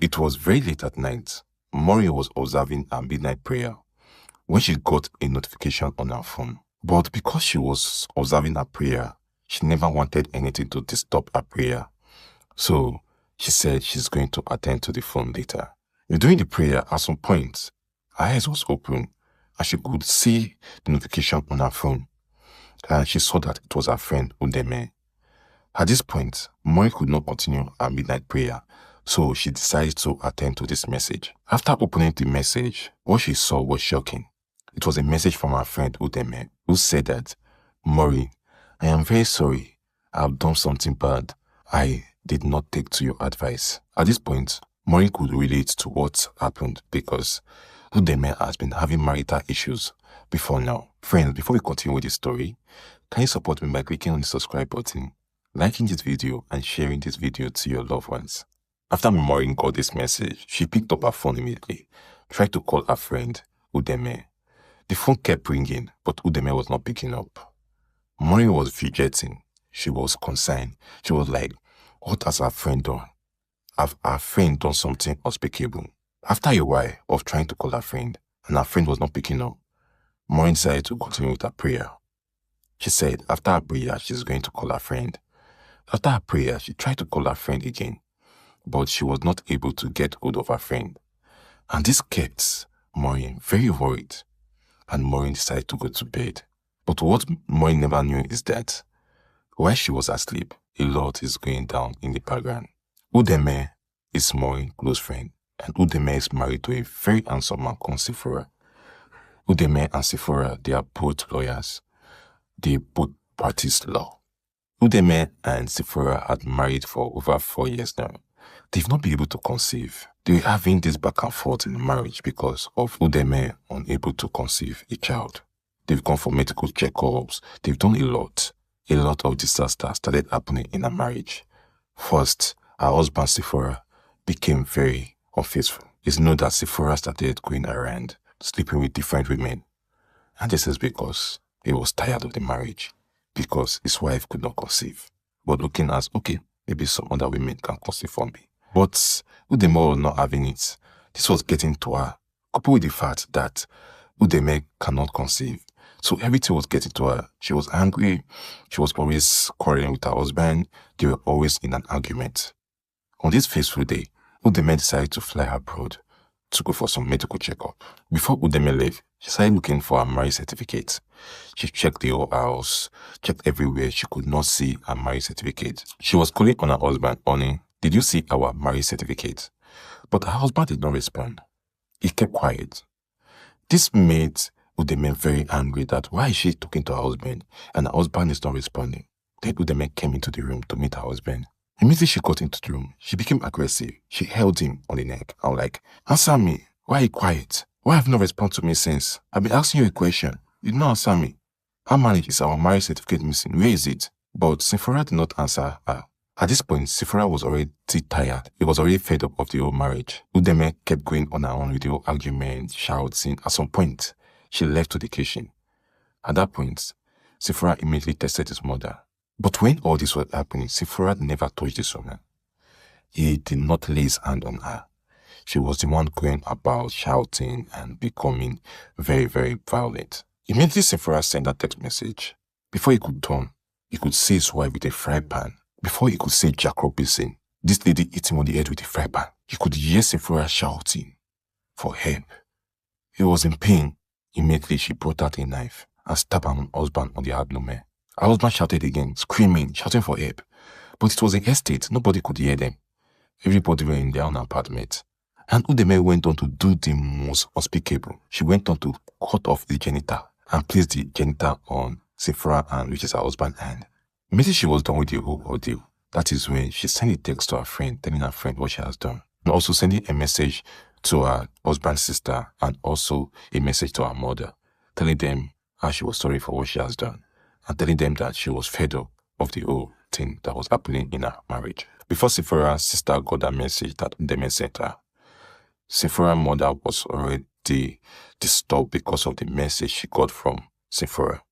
It was very late at night. Maureen was observing her midnight prayer when she got a notification on her phone. But because she was observing her prayer, she never wanted anything to disturb her prayer. So she said she's going to attend to the phone later. During the prayer, at some point, her eyes was open and she could see the notification on her phone. And she saw that it was her friend Udeme. At this point, Maureen could not continue her midnight prayer, so she decided to attend to this message. After opening the message, what she saw was shocking. It was a message from her friend Udeme, who said that, "Maureen, I am very sorry. I have done something bad. I did not take to your advice." At this point, Maureen could relate to what happened because Udeme has been having marital issues before now. Friends, before we continue with the story, can you support me by clicking on the subscribe button, liking this video, and sharing this video to your loved ones? After Maureen got this message, she picked up her phone immediately, tried to call her friend Udeme. The phone kept ringing, but Udeme was not picking up. Maureen was fidgeting. She was concerned. She was like, what has her friend done? Have her friend done something unspeakable? After a while of trying to call her friend, and her friend was not picking up, Maureen decided to continue with her prayer. She said after her prayer, she's going to call her friend. After her prayer, she tried to call her friend again, but she was not able to get hold of her friend. And this kept Maureen very worried, and Maureen decided to go to bed. But what Maureen never knew is that while she was asleep, a lot is going down in the background. Udeme is Maureen's close friend, and Udeme is married to a very handsome man called Sephora. Udeme and Sephora, they are both lawyers. They both practice law. Udeme and Sephora had married for over 4 years now. They've not been able to conceive. They were having this back and forth in the marriage because of Udeme unable to conceive a child. They've gone for medical checkups. They've done a lot. A lot of disasters started happening in her marriage. First, her husband Sephora became very unfaithful. It's known that Sephora started going around sleeping with different women. And this is because he was tired of the marriage, because his wife could not conceive. But looking as, okay, maybe some other women can conceive for me. But Udeme was not having it. This was getting to her, coupled with the fact that Udeme cannot conceive. So everything was getting to her. She was angry. She was always quarreling with her husband. They were always in an argument. On this fateful day, Udeme decided to fly abroad to go for some medical checkup. Before Udeme left, she started looking for her marriage certificate. She checked the whole house, checked everywhere. She could not see her marriage certificate. She was calling on her husband, "Honey, did you see our marriage certificate?" But her husband did not respond. He kept quiet. This made Udeme very angry that why is she talking to her husband and her husband is not responding. Then Udeme came into the room to meet her husband. Immediately she got into the room, she became aggressive. She held him on the neck and like, "Answer me. Why are you quiet? Why have you not responded to me since? I've been asking you a question. You did not answer me. How many is our marriage certificate missing? Where is it?" But Sephora did not answer her. At this point, Sephora was already tired. He was already fed up of the whole marriage. Udeme kept going on her own with the whole argument, shouting. At some point, she left to the kitchen. At that point, Sephora immediately texted his mother. But when all this was happening, Sephora never touched this woman. He did not lay his hand on her. She was the one going about shouting and becoming very, very violent. Immediately, Sephora sent a text message. Before he could turn, he could see his wife with a fry pan. Before he could say Jack Robinson, this lady hit him on the head with a fry pan. He could hear Sephora shouting for help. He was in pain. Immediately, she brought out a knife and stabbed her husband on the abdomen. Her husband shouted again, screaming, shouting for help. But it was an estate. Nobody could hear them. Everybody were in their own apartment. And Udeme went on to do the most unspeakable. She went on to cut off the genital and place the genital on Sephora hand, which is her husband's hand. Immediately she was done with the whole ordeal. That is when she sent a text to her friend, telling her friend what she has done. And also sending a message to her husband's sister and also a message to her mother, telling them how she was sorry for what she has done and telling them that she was fed up of the whole thing that was happening in her marriage. Before Sephora's sister got that message that Udeme sent her, Sephora's mother was already disturbed because of the message she got from Sephora.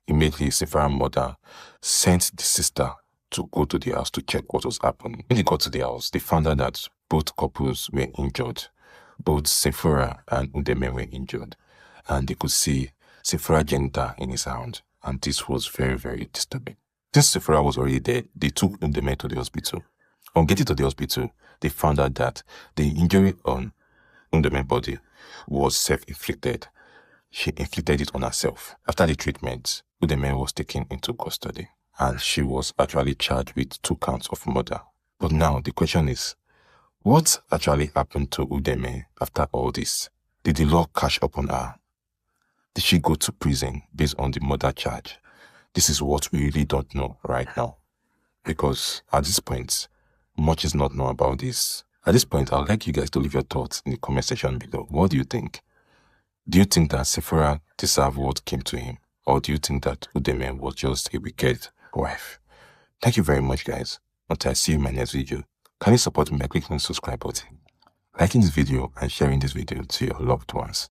Immediately, Sephora's mother sent the sister to go to the house to check what was happening. When they got to the house, they found out that both couples were injured. Both Sephora and Udeme were injured. And they could see Sephora genital in his hand. And this was very, very disturbing. Since Sephora was already dead, they took Udeme to the hospital. On getting to the hospital, they found out that the injury on Udeme's body was self-inflicted. She inflicted it on herself. After the treatment, Udeme was taken into custody. And she was actually charged with 2 counts of murder. But now the question is, what actually happened to Udeme after all this? Did the law catch up on her? Did she go to prison based on the murder charge? This is what we really don't know right now. Because at this point, much is not known about this. At this point, I would like you guys to leave your thoughts in the comment section below. What do you think? Do you think that Sephora deserved what came to him? Or do you think that Udeme was just a wicked wife? Thank you very much, guys. Until I see you in my next video, can you support me by clicking on the subscribe button, liking this video and sharing this video to your loved ones?